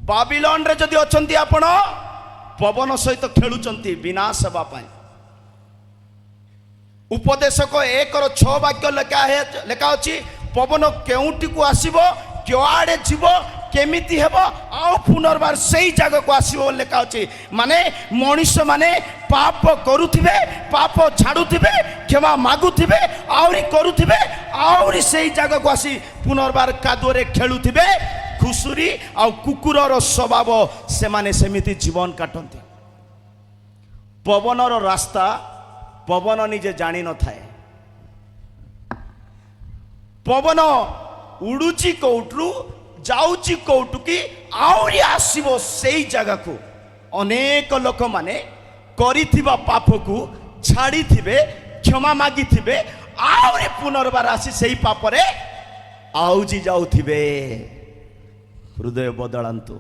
बाबिलोन रे जदि अछंती आपण पवन सहित खेलुचंती विनाश हेबा पई। उपदेशक 1:6 वाक्य लेखा अछि पवन केउटी को आसीबो क्याडे जीवो केमिति हेबो आ पुनर्बार सेही जगह को आसीबो लेखा अछि। माने मनुष्य माने पाप करुथिबे पाप छाड़ुथिबे क्षमा मागुथिबे आउरी करुथिबे आउरी सेही जगह को आसी पुनर्बार कादुरे खेलुथिबे खुसुरी आ कुकुरर स्वभाव से माने सेमिति जीवन काटंती। पवनर रास्ता पवन निजे जानी न थाए। पवन उड़ुची कोउटरू जाउची कोउटू की आउरी आसीबो सेही जगह को अनेक लोक माने करिथिबा पाप को छाड़ी थिबे क्षमा मागी थिबे आउरी पुनर्बार आसी सेही पापरे आउजी जाउथिबे। हृदय बदलांतु।